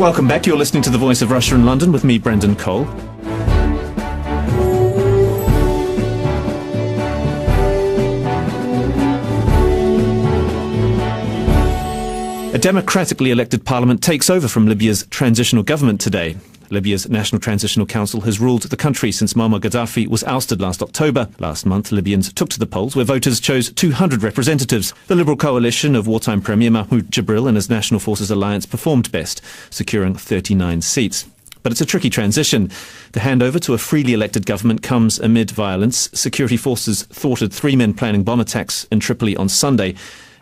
Welcome back. You're listening to The Voice of Russia in London with me, Brendan Cole. A democratically elected parliament takes over from Libya's transitional government today. Libya's National Transitional Council has ruled the country since Muammar Gaddafi was ousted last October. Last month, Libyans took to the polls where voters chose 200 representatives. The Liberal coalition of wartime Premier Mahmoud Jibril and his National Forces Alliance performed best, securing 39 seats. But it's a tricky transition. The handover to a freely elected government comes amid violence. Security forces thwarted 3 men planning bomb attacks in Tripoli on Sunday.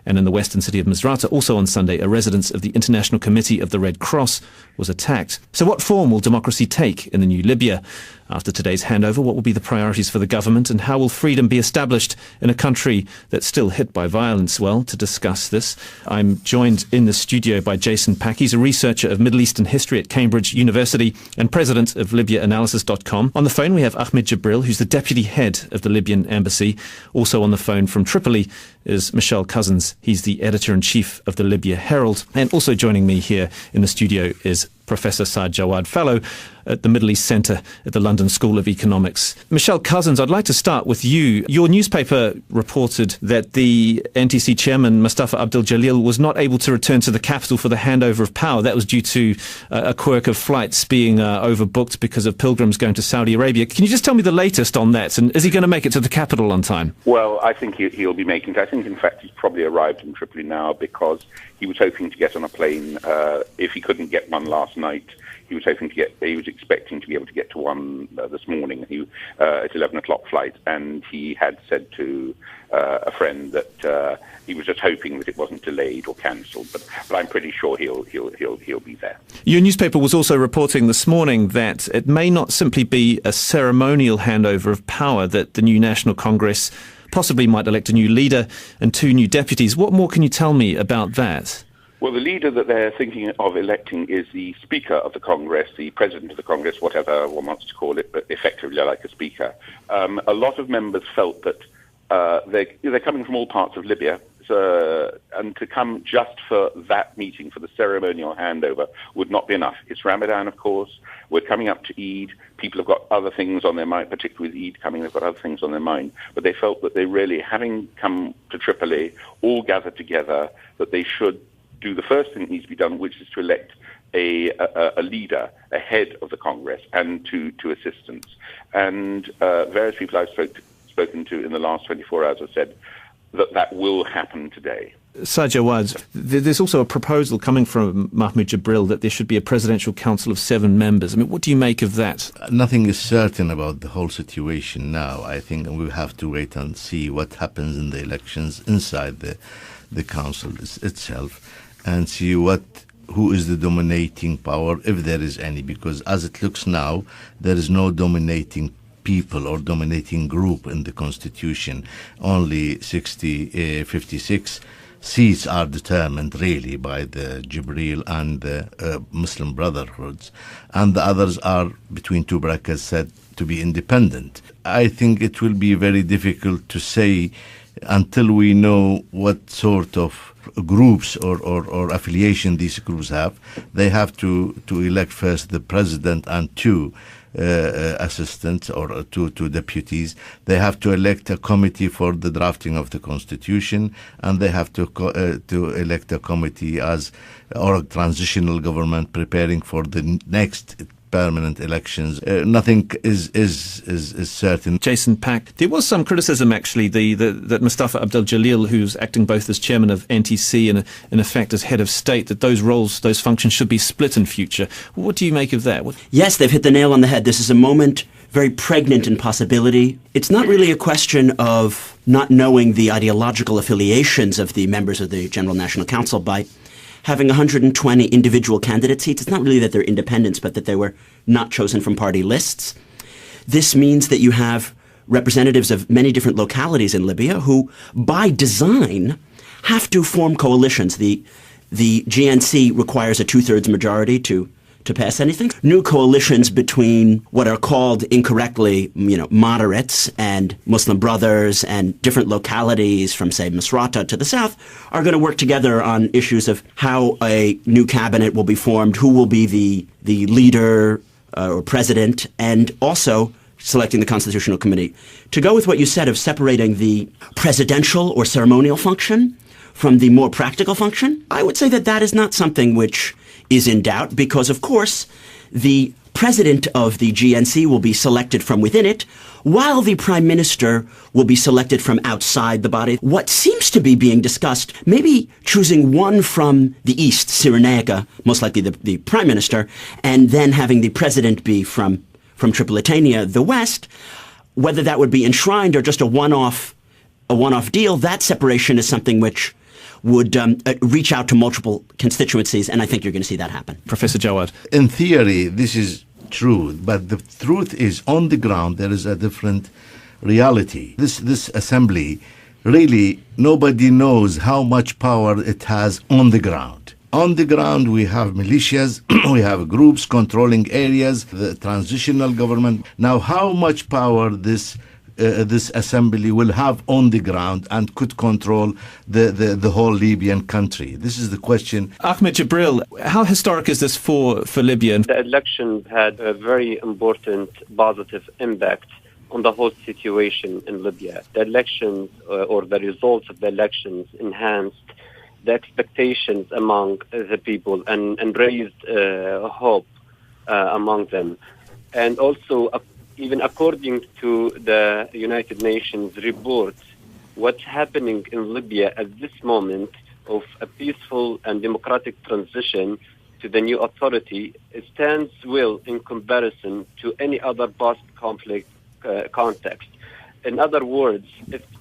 And in the western city of Misrata, also on Sunday, a residence of the International Committee of the Red Cross was attacked. So what form will democracy take in the new Libya? After today's handover, what will be the priorities for the government, and how will freedom be established in a country that's still hit by violence? Well, to discuss this, I'm joined in the studio by Jason Pack. He's a researcher of Middle Eastern history at Cambridge University and president of LibyaAnalysis.com. On the phone, we have Ahmed Jibril, who's the deputy head of the Libyan embassy. Also on the phone from Tripoli is Michelle Cousins. He's the editor-in-chief of the Libya Herald. And also joining me here in the studio is Professor Saad Jawad, Fellow at the Middle East Centre at the London School of Economics. Michelle Cousins, I'd like to start with you. Your newspaper reported that the NTC chairman, Mustafa Abdel Jalil, was not able to return to the capital for the handover of power. That was due to a quirk of flights being overbooked because of pilgrims going to Saudi Arabia. Can you just tell me the latest on that? And is he going to make it to the capital on time? Well, I think he'll be making it. I think, in fact, he's probably arrived in Tripoli now because he was hoping to get on a plane. If he couldn't get one last night, he was expecting to be able to get to one this morning. It's 11 o'clock flight, and he had said to a friend that he was just hoping that it wasn't delayed or cancelled. But I'm pretty sure he'll be there. Your newspaper was also reporting this morning that it may not simply be a ceremonial handover of power, that the new National Congress possibly might elect a new leader and 2 new deputies. What more can you tell me about that? Well, the leader that they're thinking of electing is the Speaker of the Congress, the President of the Congress, whatever one wants to call it, but effectively like a Speaker. A lot of members felt that they're coming from all parts of Libya, and to come just for that meeting, for the ceremonial handover, would not be enough. It's Ramadan, of course. We're coming up to Eid. People have got other things on their mind, particularly with Eid coming, they've got other things on their mind. But they felt that they really, having come to Tripoli, all gathered together, that they should do the first thing that needs to be done, which is to elect a leader, a head of the Congress, and 2 assistants. And various people I've spoken to in the last 24 hours have said that will happen today. Saad Jawad, there's also a proposal coming from Mahmoud Jibril that there should be a presidential council of 7 members. I mean, what do you make of that? Nothing is certain about the whole situation now. I think we have to wait and see what happens in the elections inside the council itself, and see who is the dominating power, if there is any, because as it looks now, there is no dominating people or dominating group in the constitution. Only 56 seats are determined really by the Jibril and the Muslim Brotherhoods, and the others are, between 2 brackets, said to be independent. I think it will be very difficult to say until we know what sort of groups or affiliation these groups have. They have to elect first the president and 2 assistants or two deputies. They have to elect a committee for the drafting of the constitution, and they have to elect a committee or a transitional government preparing for the next permanent elections. Nothing is certain. Jason Pack, there was some criticism actually that Mustafa Abdel Jalil, who's acting both as chairman of NTC and in effect as head of state, that those roles, those functions should be split in future. What do you make of that? Yes, they've hit the nail on the head. This is a moment very pregnant in possibility. It's not really a question of not knowing the ideological affiliations of the members of the General National Council by having 120 individual candidate seats. It's not really that they're independents, but that they were not chosen from party lists. This means that you have representatives of many different localities in Libya who, by design, have to form coalitions. The GNC requires a 2/3 majority to to pass anything. New coalitions between what are called incorrectly, moderates and Muslim Brothers and different localities from, say, Misrata to the south are going to work together on issues of how a new cabinet will be formed, who will be the leader or president, and also selecting the Constitutional Committee. To go with what you said of separating the presidential or ceremonial function from the more practical function, I would say that that is not something which is in doubt because, of course, the president of the GNC will be selected from within it, while the prime minister will be selected from outside the body. What seems to be being discussed, maybe choosing one from the east, Cyrenaica, most likely the prime minister, and then having the president be from Tripolitania, the west, whether that would be enshrined or just a one-off deal, that separation is something which would reach out to multiple constituencies, and I think you're going to see that happen. Professor Jawad. In theory, this is true, but the truth is on the ground there is a different reality. This assembly, really, nobody knows how much power it has on the ground. On the ground, we have militias, we have groups controlling areas, the transitional government. Now, how much power this assembly will have on the ground and could control the whole Libyan country? This is the question. Ahmed Jibril, how historic is this for Libya? The election had a very important positive impact on the whole situation in Libya. The elections or the results of the elections enhanced the expectations among the people and raised hope among them. And also, even according to the United Nations report, what's happening in Libya at this moment of a peaceful and democratic transition to the new authority stands well in comparison to any other post-conflict context. In other words,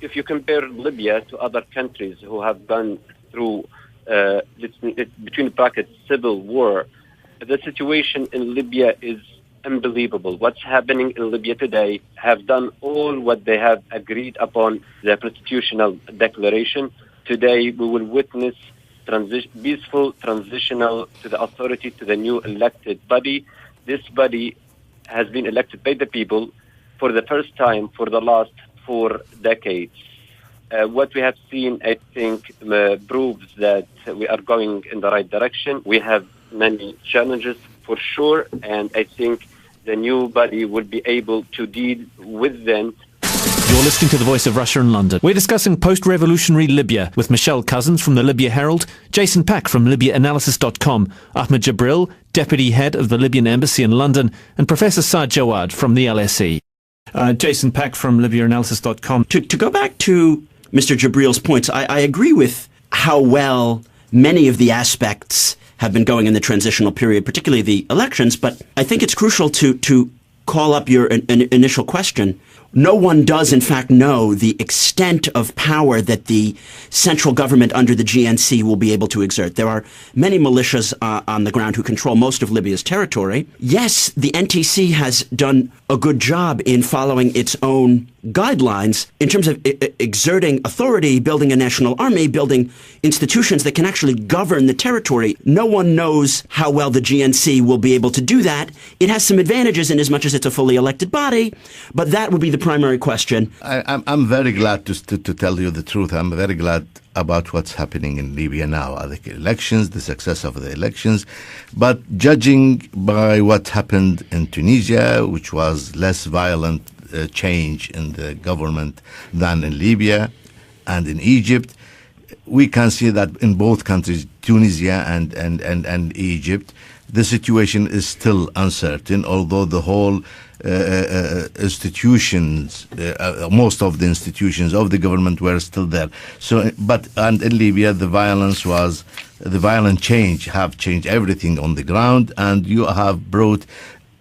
if you compare Libya to other countries who have gone through, between brackets, civil war, the situation in Libya is unbelievable. What's happening in Libya today have done all what they have agreed upon the constitutional declaration. Today we will witness peaceful transitional to the authority to the new elected body. This body has been elected by the people for the first time for the last 4 decades. What we have seen, I think, proves that we are going in the right direction. We have many challenges for sure, and I think the new body will be able to deal with them. You're listening to The Voice of Russia in London. We're discussing post-revolutionary Libya with Michelle Cousins from the Libya Herald, Jason Pack from LibyaAnalysis.com, Ahmed Jibril, Deputy Head of the Libyan Embassy in London, and Professor Saad Jawad from the LSE. Jason Pack from LibyaAnalysis.com. To go back to Mr. Jibril's points, I agree with how well many of the aspects have been going in the transitional period, particularly the elections, but I think it's crucial to call up your initial question. No one does, in fact, know the extent of power that the central government under the GNC will be able to exert. There are many militias on the ground who control most of Libya's territory. Yes, the NTC has done a good job in following its own guidelines in terms of exerting authority, building a national army, building institutions that can actually govern the territory. No one knows how well the GNC will be able to do that. It has some advantages in as much as it's a fully elected body, but that would be the primary question. I'm very glad to tell you the truth. I'm very glad about what's happening in Libya now, the elections, the success of the elections. But judging by what happened in Tunisia, which was less violent change in the government than in Libya and in Egypt, we can see that in both countries, Tunisia and Egypt, the situation is still uncertain, although the whole institutions, most of the institutions of the government were still there. And in Libya, the violent change have changed everything on the ground, and you have brought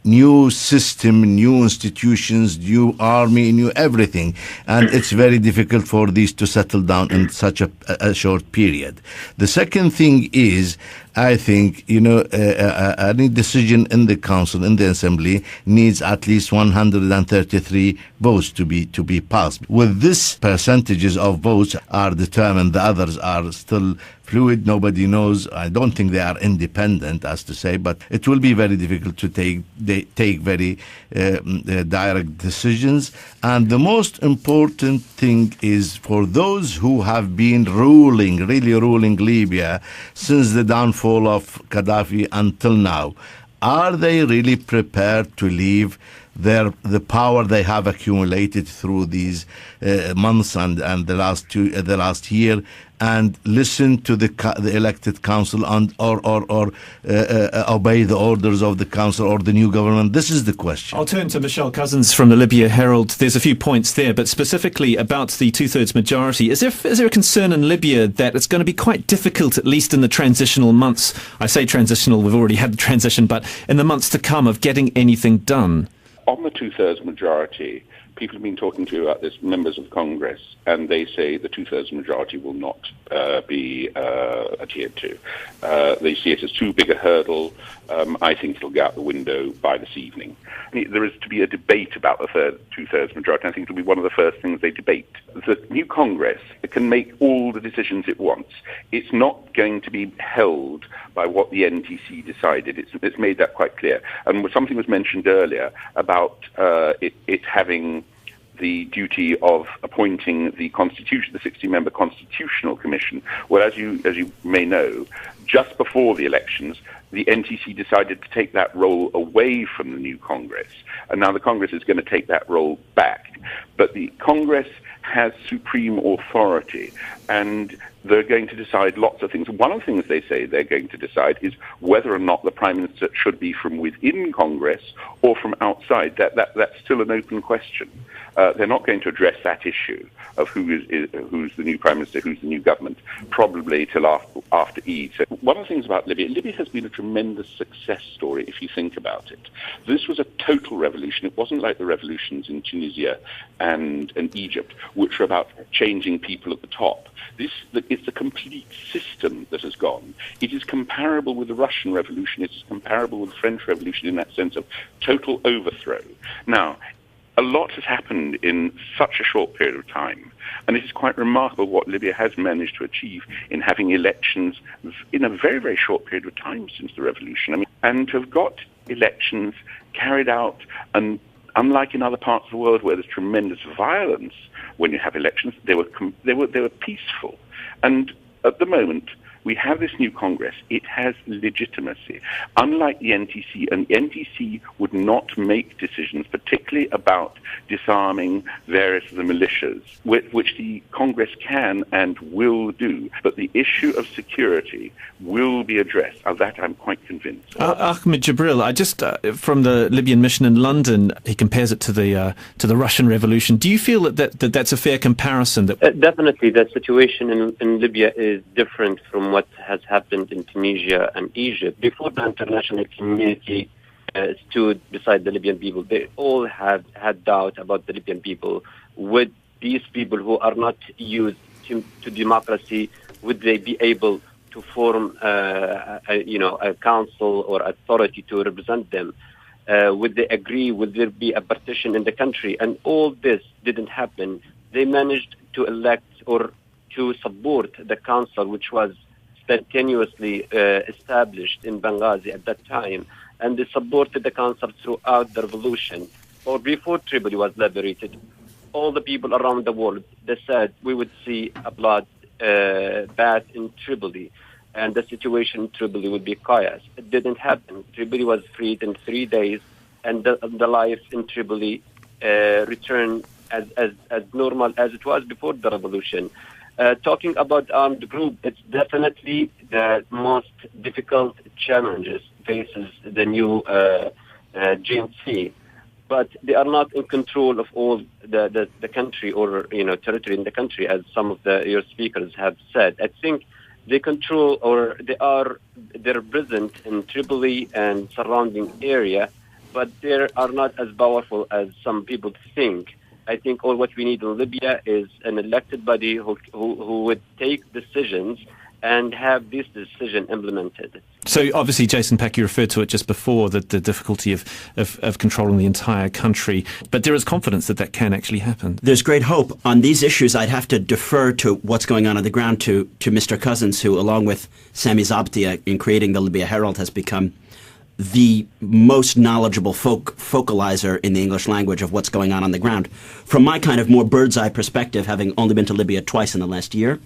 new system, new institutions, new army, new everything. And it's very difficult for these to settle down in such a short period. The second thing is, I think, any decision in the council, in the assembly, needs at least 133 votes to be passed. With this, percentages of votes are determined. The others are still fluid. Nobody knows. I don't think they are independent, as to say, but it will be very difficult to take very direct decisions. And the most important thing is for those who have been really ruling Libya since the downfall of Gaddafi until now, are they really prepared to leave the power they have accumulated through these months and the last year, and listen to the elected council or obey the orders of the council or the new government? This is the question. I'll turn to Michelle Cousins from the Libya Herald. There's a few points there, but specifically about the two-thirds majority. Is there a concern in Libya that it's going to be quite difficult, at least in the transitional months? I say transitional, we've already had the transition, but in the months to come, of getting anything done? On the two-thirds majority, people have been talking to about this, members of Congress, and they say the two-thirds majority will not be adhered to. They see it as too big a hurdle. I think it'll go out the window by this evening. There is to be a debate about the two-thirds majority. I think it'll be one of the first things they debate. The new Congress can make all the decisions it wants. It's not going to be held by what the NTC decided. It's made that quite clear. And something was mentioned earlier about it having the duty of appointing the 60-member Constitutional Commission. Well, as you may know, just before the elections, the NTC decided to take that role away from the new Congress, and now the Congress is going to take that role back. But the Congress has supreme authority, and they're going to decide lots of things. One of the things they say they're going to decide is whether or not the Prime Minister should be from within Congress or from outside. That's still an open question. They're not going to address that issue of who's the new Prime Minister, who's the new government, probably till after Eid. So one of the things about Libya has been a tremendous success story if you think about it. This was a total revolution. It wasn't like the revolutions in Tunisia and Egypt, which were about changing people at the top. It's the complete system that has gone. It is comparable with the Russian Revolution. It's comparable with the French Revolution in that sense of total overthrow. Now, a lot has happened in such a short period of time, and it is quite remarkable what Libya has managed to achieve in having elections in a very, very short period of time since the revolution. And to have got elections carried out, and unlike in other parts of the world where there's tremendous violence when you have elections, they were peaceful. And at the moment, we have this new Congress. It has legitimacy, unlike the NTC. And the NTC would not make decisions, particularly about disarming various of the militias, which the Congress can and will do. But the issue of security will be addressed. Of that, I'm quite convinced. Ahmed Jibril, I just from the Libyan mission in London, he compares it to the Russian Revolution. Do you feel that's a fair comparison? Definitely, the situation in Libya is different from what has happened in Tunisia and Egypt. Before the international community stood beside the Libyan people, they all had doubt about the Libyan people. Would these people who are not used to democracy, would they be able to form a council or authority to represent them? Would they agree? Would there be a partition in the country? And all this didn't happen. They managed to elect or to support the council, which was spontaneously established in Benghazi at that time, and they supported the council throughout the revolution, or before Tripoli was liberated. All the people around the world, they said we would see a blood bath in Tripoli, and the situation in Tripoli would be chaos. It didn't happen. Tripoli was freed in 3 days, and the life in Tripoli returned as normal as it was before the revolution. Talking about armed group, it's definitely the most difficult challenges faces the new GNC, but they are not in control of all the country or territory in the country, as some of your speakers have said. I think they control, or they're present in Tripoli and surrounding area, but they are not as powerful as some people think. I think all what we need in Libya is an elected body who would take decisions and have this decision implemented. So obviously, Jason Pack, you referred to it just before, the difficulty of controlling the entire country. But there is confidence that that can actually happen. There's great hope. On these issues, I'd have to defer to what's going on the ground to Mr. Cousins, who, along with Sami Zabtia, in creating the Libya Herald, has become the most knowledgeable focalizer in the English language of what's going on the ground. From my kind of more bird's-eye perspective, having only been to Libya twice in the last year,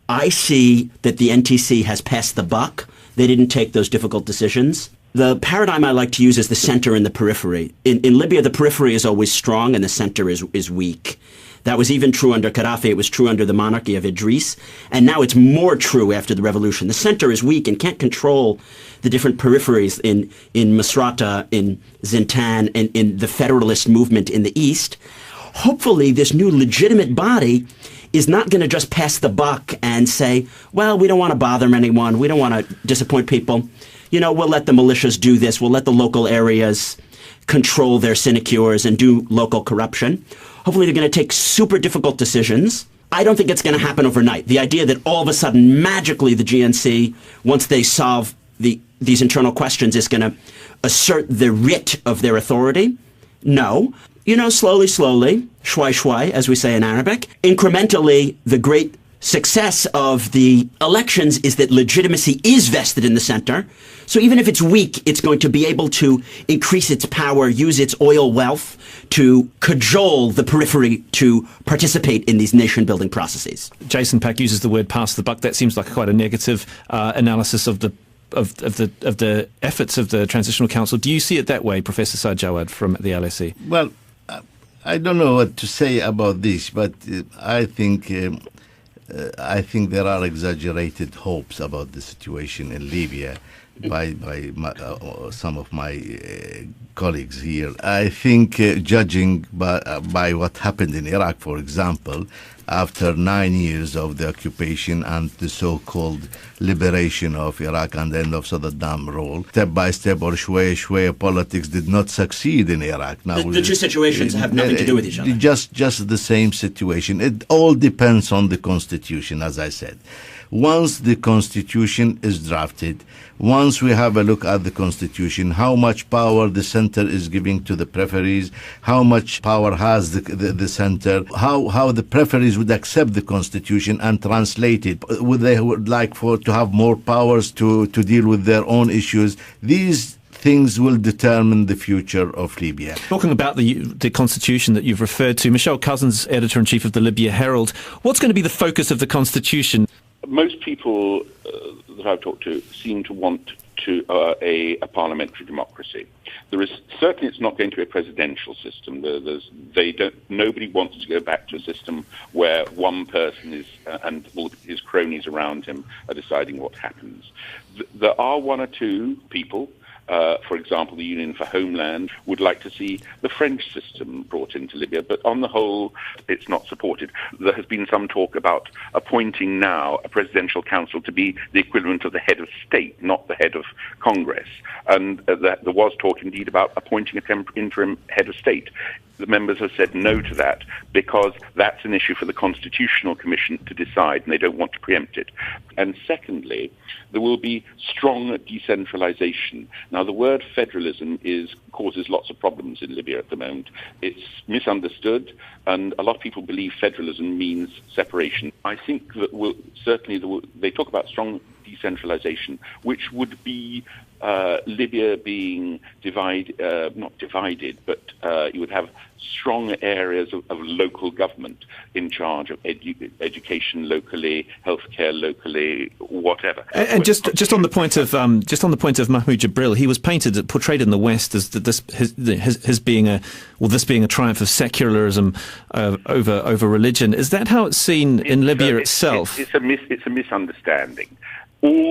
I see that the NTC has passed the buck. They didn't take those difficult decisions. The paradigm I like to use is the center and the periphery. In Libya, the periphery is always strong and the center is weak. That was even true under Gaddafi. It was true under the monarchy of Idris. And now it's more true after the revolution. The center is weak and can't control the different peripheries in Misrata, in Zintan, and in the federalist movement in the east. Hopefully, this new legitimate body is not going to just pass the buck and say, well, we don't want to bother anyone. We don't want to disappoint people. You know, we'll let the militias do this. We'll let the local areas control their sinecures and do local corruption. Hopefully they're going to take super difficult decisions. I don't think it's going to happen overnight. The idea that all of a sudden, magically, the GNC, once they solve these internal questions, is going to assert the writ of their authority. No. You know, slowly, shwai shwai, as we say in Arabic. Incrementally, the great success of the elections is that legitimacy is vested in the center. So even if it's weak, it's going to be able to increase its power, use its oil wealth to cajole the periphery to participate in these nation-building processes. Jason Pack uses the word "pass the buck." That seems like quite a negative analysis of the efforts of the Transitional Council. Do you see it that way, Professor Saad Jawad from the LSE? Well, I don't know what to say about this, but I think there are exaggerated hopes about the situation in Libya by some of my colleagues here. I think judging by what happened in Iraq, for example, after 9 years of the occupation and the so-called liberation of Iraq and the end of Saddam rule, step by step or shway politics did not succeed in Iraq. Now, the two situations have nothing to do with each other. Just the same situation. It all depends on the constitution, as I said. Once the constitution is drafted, once we have a look at the constitution, how much power the center is giving to the peripheries, how much power has the center, how the peripheries would accept the constitution and translate it, would they would like to have more powers to deal with their own issues. These things will determine the future of Libya. Talking about the constitution that you've referred to, Michelle Cousins, editor-in-chief of the Libya Herald, what's going to be the focus of the constitution? Most people that I've talked to seem to want a parliamentary democracy. There is certainly, it's not going to be a presidential system. Nobody wants to go back to a system where one person is and all his cronies around him are deciding what happens. There are one or two people. For example, the Union for Homeland would like to see the French system brought into Libya, but on the whole, it's not supported. There has been some talk about appointing now a presidential council to be the equivalent of the head of state, not the head of Congress. And there was talk indeed about appointing an interim head of state. The members have said no to that because that's an issue for the Constitutional Commission to decide, and they don't want to preempt it. And secondly, there will be strong decentralization. Now, the word federalism causes lots of problems in Libya at the moment. It's misunderstood, and a lot of people believe federalism means separation. I think that they talk about strong decentralization, which would be Libya being not divided, but you would have strong areas of local government in charge of education locally, healthcare locally, whatever. And just on the point of Mahmoud Jibril, he was portrayed in the West as this being a triumph of secularism over religion. Is that how it's seen in Libya itself? It's a misunderstanding.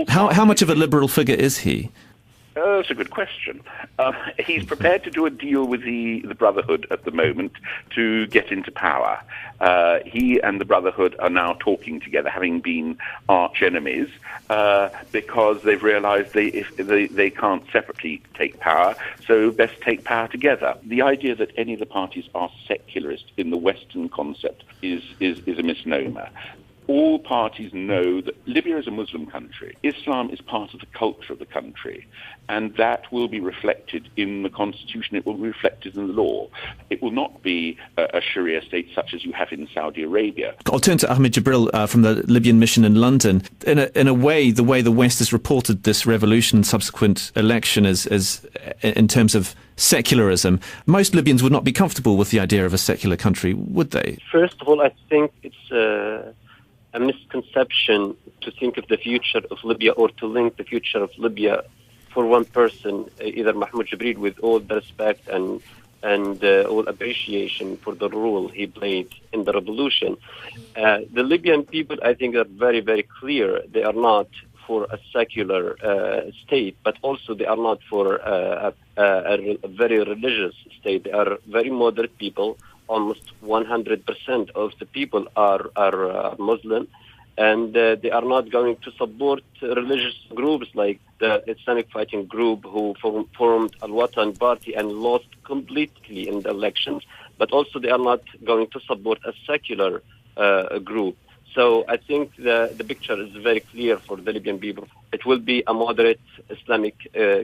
How much of a liberal figure is he? That's a good question. He's prepared to do a deal with the Brotherhood at the moment to get into power. He and the Brotherhood are now talking together, having been arch enemies, because they've realized they can't separately take power, so best take power together. The idea that any of the parties are secularist in the Western concept is a misnomer. all parties know that Libya is a Muslim country. Islam is part of the culture of the country, and that will be reflected in the constitution. It will be reflected in the law. It will not be a Sharia state such as you have in Saudi Arabia. I'll turn to Ahmed Jibril from the Libyan mission in London. In a way, the way the West has reported this revolution and subsequent election is in terms of secularism, most Libyans would not be comfortable with the idea of a secular country, would they? First of all, I think it's a misconception to think of the future of Libya or to link the future of Libya for one person, either Mahmoud Jibril, with all the respect and all appreciation for the role he played in the revolution. The Libyan people, I think, are very, very clear. They are not for a secular state, but also they are not for a very religious state. They are very moderate people. Almost 100% of the people are Muslim, and they are not going to support religious groups like the Islamic Fighting Group, who formed Al-Watan Party and lost completely in the elections, but also they are not going to support a secular group. So I think the picture is very clear for the Libyan people. It will be a moderate Islamic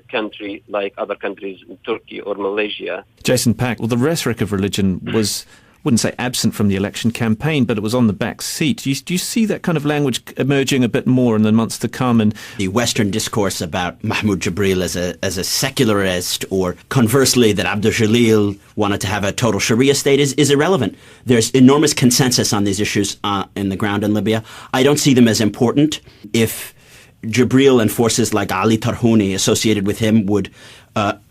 country like other countries in Turkey or Malaysia. Jason Pack, well, the rhetoric of religion was, wouldn't say absent from the election campaign, but it was on the back seat. Do you see that kind of language emerging a bit more in the months to come? And the Western discourse about Mahmoud Jibril as a secularist, or conversely that Abdul Jalil wanted to have a total Sharia state, is irrelevant. There's enormous consensus on these issues in the ground in Libya. I don't see them as important. If Jibril and forces like Ali Tarhouni associated with him would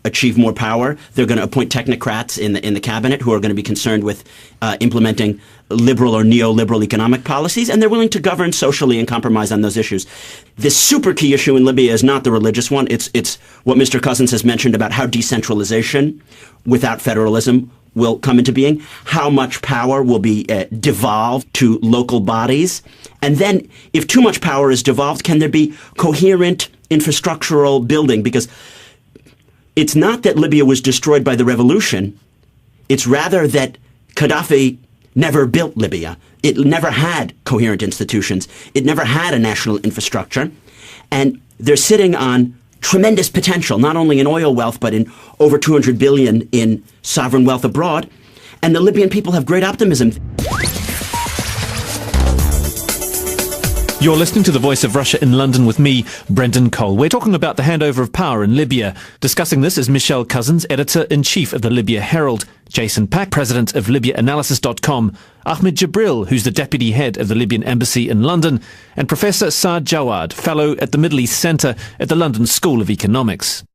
achieve more power, they're going to appoint technocrats in the cabinet who are going to be concerned with implementing liberal or neoliberal economic policies, and they're willing to govern socially and compromise on those issues. The super key issue in Libya is not the religious one. It's what Mr. Cousins has mentioned about how decentralization without federalism will come into being, how much power will be devolved to local bodies, and then if too much power is devolved, can there be coherent infrastructural building? Because it's not that Libya was destroyed by the revolution, it's rather that Gaddafi never built Libya. It never had coherent institutions. It never had a national infrastructure. And they're sitting on tremendous potential, not only in oil wealth, but in over 200 billion in sovereign wealth abroad. And the Libyan people have great optimism. You're listening to The Voice of Russia in London with me, Brendan Cole. We're talking about the handover of power in Libya. Discussing this is Michelle Cousins, editor-in-chief of the Libya Herald, Jason Pack, president of LibyaAnalysis.com, Ahmed Jibril, who's the deputy head of the Libyan embassy in London, and Professor Saad Jawad, fellow at the Middle East Centre at the London School of Economics.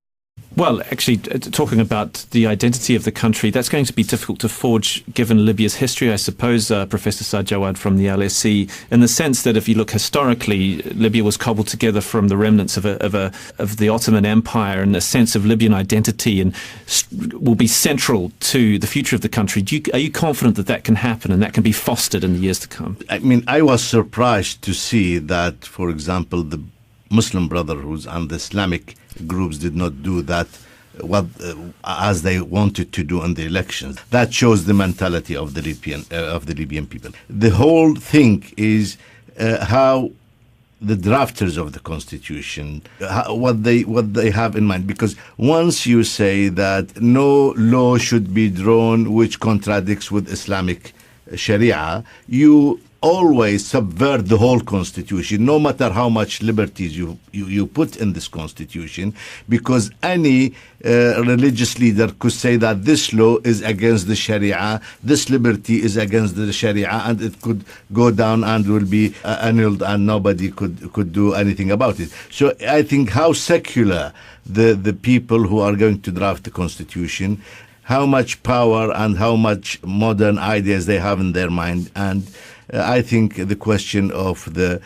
Well, actually, talking about the identity of the country, that's going to be difficult to forge given Libya's history, I suppose, Professor Saad Jawad from the LSE, in the sense that if you look historically, Libya was cobbled together from the remnants of the Ottoman Empire, and a sense of Libyan identity and will be central to the future of the country. Are you confident that that can happen and that can be fostered in the years to come? I mean, I was surprised to see that, for example, the Muslim Brotherhoods and the Islamic groups did not do that as they wanted to do in the elections. That shows the mentality of the Libyan people. The whole thing is how the drafters of the constitution, what they have in mind. Because once you say that no law should be drawn which contradicts with Islamic Sharia, you always subvert the whole constitution, no matter how much liberties you put in this constitution, because any religious leader could say that this law is against the Sharia, this liberty is against the Sharia, and it could go down and will be annulled, and nobody could do anything about it. So I think how secular the people who are going to draft the constitution, how much power and how much modern ideas they have in their mind. And I think the question of the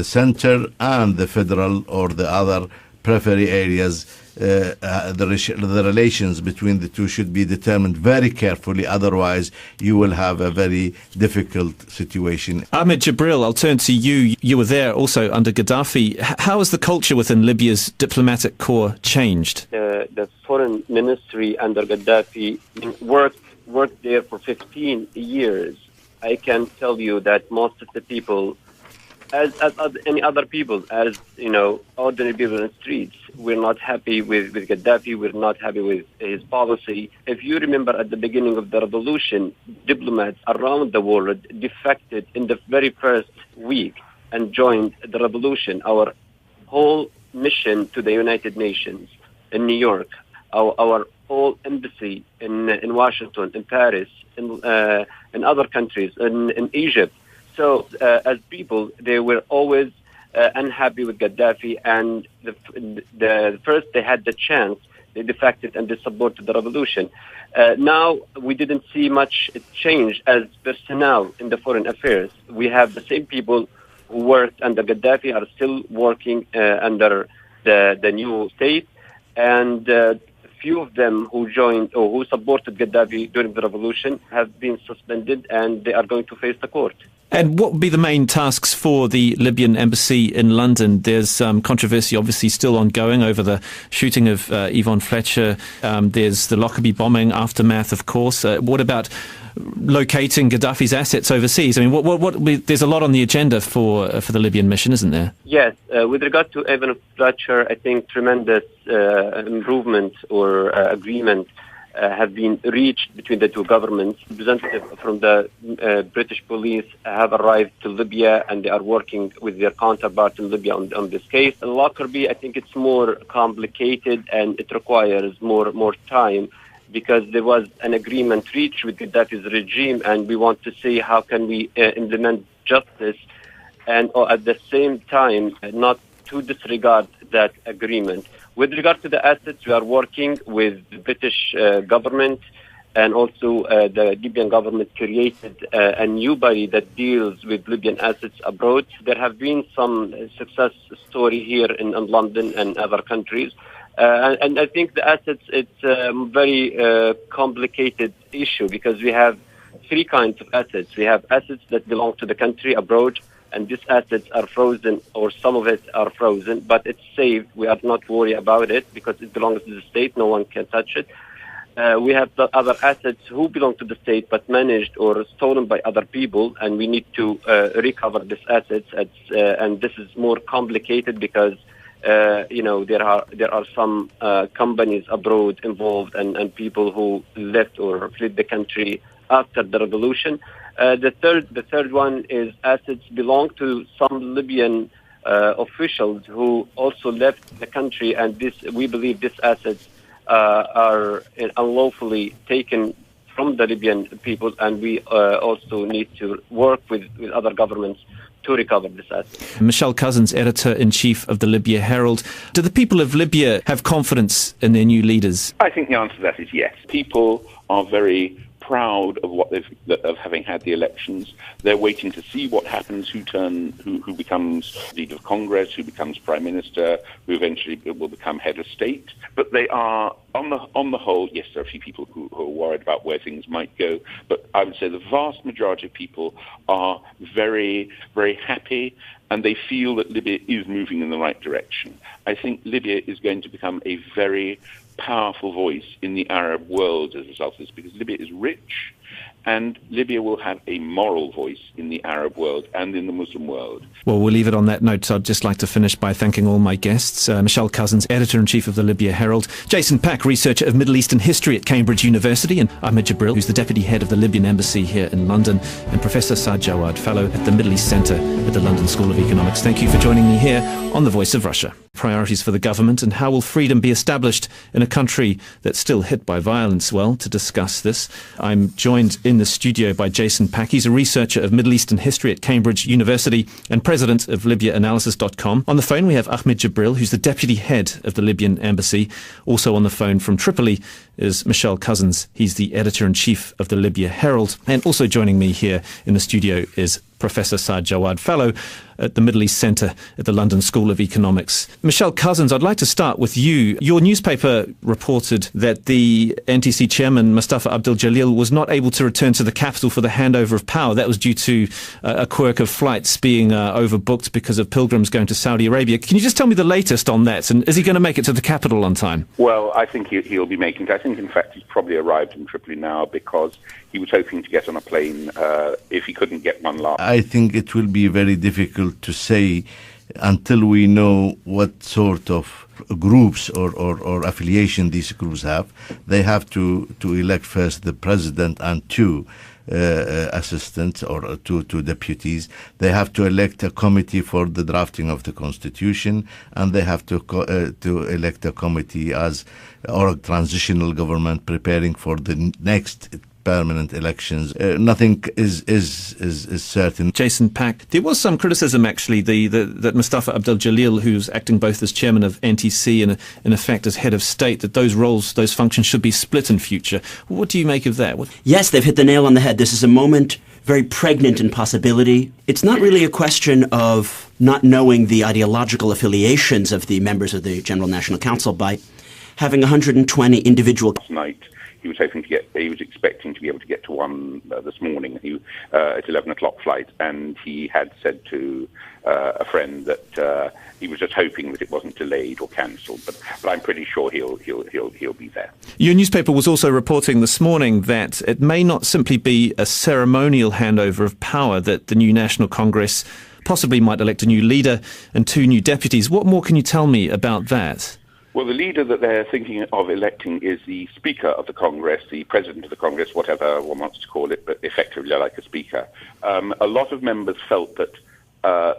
center and the federal or the other periphery areas, the relations between the two should be determined very carefully. Otherwise, you will have a very difficult situation. Ahmed Jibril, I'll turn to you. You were there also under Gaddafi. How has the culture within Libya's diplomatic corps changed? The foreign ministry under Gaddafi worked there for 15 years. I can tell you that most of the people, as any other people, as ordinary people in the streets, we're not happy with Gaddafi. We're not happy with his policy. If you remember, at the beginning of the revolution, diplomats around the world defected in the very first week and joined the revolution. Our whole mission to the United Nations in New York, our whole embassy in Washington, in Paris, in other countries, in Egypt. So as people, they were always unhappy with Gaddafi, and the first they had the chance, they defected and they supported the revolution. Now we didn't see much change as personnel in the foreign affairs. We have the same people who worked under Gaddafi are still working under the new state, and few of them who joined or who supported Gaddafi during the revolution have been suspended, and they are going to face the court. And what would be the main tasks for the Libyan embassy in London? There's controversy obviously still ongoing over the shooting of Yvonne Fletcher. There's the Lockerbie bombing aftermath, of course. What about locating Gaddafi's assets overseas? I mean, there's a lot on the agenda for the Libyan mission, isn't there? Yes. With regard to Yvonne Fletcher, I think tremendous improvement or agreement have been reached between the two governments. Representatives from the British police have arrived to Libya, and they are working with their counterpart in Libya on this case. Lockerbie, I think it's more complicated and it requires more time, because there was an agreement reached with Gaddafi's regime, and we want to see how can we implement justice, and at the same time not to disregard that agreement. With regard to the assets, we are working with the British government, and also the Libyan government created a new body that deals with Libyan assets abroad. There have been some success story here in London and other countries. And I think the assets, it's a very complicated issue, because we have three kinds of assets. We have assets that belong to the country abroad, and these assets are frozen, or some of it are frozen, but it's safe. We are not worried about it because it belongs to the state. No one can touch it. We have the other assets who belong to the state but managed or stolen by other people, and we need to recover these assets. And this is more complicated because there are some companies abroad involved, and people who left or fled the country after the revolution. The third one is assets belong to some Libyan officials who also left the country, and we believe these assets are unlawfully taken from the Libyan people, and we also need to work with other governments to recover this asset. Michelle Cousins, Editor-in-Chief of the Libya Herald. Do the people of Libya have confidence in their new leaders? I think the answer to that is yes. People are very proud of having had the elections. They're waiting to see what happens, who becomes leader of Congress, who becomes prime minister, who eventually will become head of state. But they are, on the whole, yes, there are a few people who are worried about where things might go, but I would say the vast majority of people are very, very happy, and they feel that Libya is moving in the right direction. I think Libya is going to become a very powerful voice in the Arab world as a result of this, because Libya is rich, and Libya will have a moral voice in the Arab world and in the Muslim world. Well, we'll leave it on that note. I'd just like to finish by thanking all my guests. Michelle Cousins, Editor-in-Chief of the Libya Herald, Jason Pack, Researcher of Middle Eastern History at Cambridge University, and Ahmed Jibril, who's the Deputy Head of the Libyan Embassy here in London, and Professor Saad Jawad, Fellow at the Middle East Centre at the London School of Economics. Thank you for joining me here on The Voice of Russia. Priorities for the government, and how will freedom be established in a country that's still hit by violence? Well, to discuss this, I'm joined in the studio by Jason Pack. He's a researcher of Middle Eastern history at Cambridge University and president of LibyaAnalysis.com. On the phone, we have Ahmed Jibril, who's the deputy head of the Libyan embassy. Also on the phone from Tripoli is Michelle Cousins. He's the editor-in-chief of the Libya Herald. And also joining me here in the studio is Professor Saad Jawad, Fellow at the Middle East Centre at the London School of Economics. Michelle Cousins, I'd like to start with you. Your newspaper reported that the NTC chairman, Mustafa Abdul Jalil, was not able to return to the capital for the handover of power. That was due to a quirk of flights being overbooked because of pilgrims going to Saudi Arabia. Can you just tell me the latest on that? And is he going to make it to the capital on time? Well, I think he'll be making it. I think, in fact, he's probably arrived in Tripoli now because he was hoping to get on a plane if he couldn't get one last. I think it will be very difficult to say until we know what sort of groups or affiliation these groups have. They have to elect first the president and two assistants or two deputies. They have to elect a committee for the drafting of the constitution, and they have to elect a committee or a transitional government preparing for the next permanent elections. Nothing is certain. Jason Pack, there was some criticism actually that Mustafa Abdel Jalil, who's acting both as chairman of NTC and in effect as head of state, that those roles, those functions should be split in future. What do you make of that? Yes, they've hit the nail on the head. This is a moment very pregnant in possibility. It's not really a question of not knowing the ideological affiliations of the members of the General National Council by having 120 individual... Night. He was expecting to be able to get to one this morning at 11 o'clock flight, and he had said to a friend that he was just hoping that it wasn't delayed or cancelled. But I'm pretty sure he'll be there. Your newspaper was also reporting this morning that it may not simply be a ceremonial handover of power, that the new National Congress possibly might elect a new leader and two new deputies. What more can you tell me about that? Well, the leader that they're thinking of electing is the Speaker of the Congress, the President of the Congress, whatever one wants to call it, but effectively like a Speaker. A lot of members felt that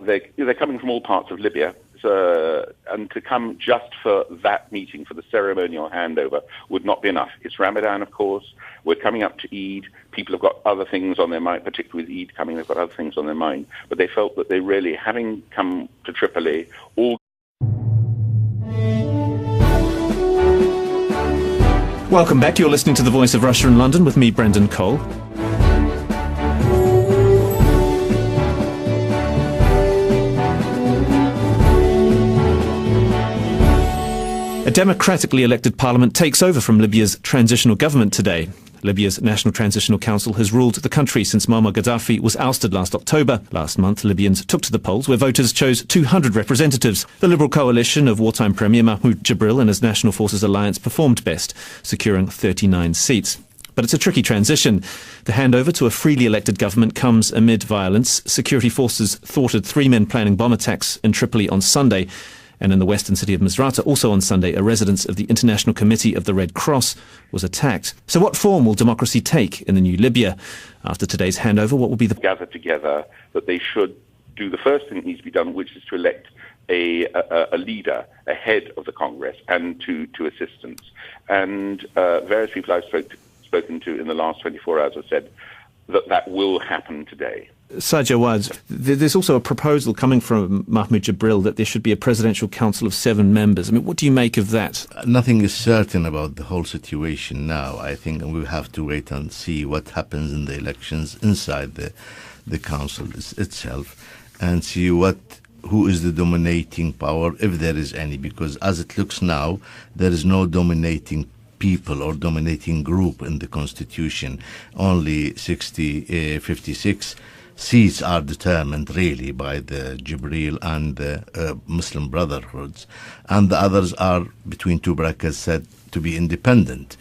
they're coming from all parts of Libya, and to come just for that meeting, for the ceremonial handover, would not be enough. It's Ramadan, of course. We're coming up to Eid. People have got other things on their mind, particularly with Eid coming, they've got other things on their mind. But they felt that they really, having come to Tripoli, all... Welcome back. You're listening to The Voice of Russia in London with me, Brendan Cole. A democratically elected parliament takes over from Libya's transitional government today. Libya's National Transitional Council has ruled the country since Muammar Gaddafi was ousted last October. Last month, Libyans took to the polls where voters chose 200 representatives. The Liberal coalition of wartime Premier Mahmoud Jibril and his National Forces Alliance performed best, securing 39 seats. But it's a tricky transition. The handover to a freely elected government comes amid violence. Security forces thwarted 3 men planning bomb attacks in Tripoli on Sunday. And in the western city of Misrata, also on Sunday, a residence of the International Committee of the Red Cross was attacked. So what form will democracy take in the new Libya? After today's handover, what will be the... Gather together that they should do the first thing that needs to be done, which is to elect a leader, a head of the Congress, and two assistants. And various people I've spoken to in the last 24 hours have said that will happen today. Sajja Waz, there's also a proposal coming from Mahmoud Jibril that there should be a presidential council of 7 members. I mean, what do you make of that? Nothing is certain about the whole situation now, I think, and we have to wait and see what happens in the elections inside the council itself and see who is the dominating power, if there is any, because as it looks now, there is no dominating people or dominating group in the constitution. Only 56 seats are determined really by the Jibril and the Muslim Brotherhoods, and the others are between two brackets said to be independent.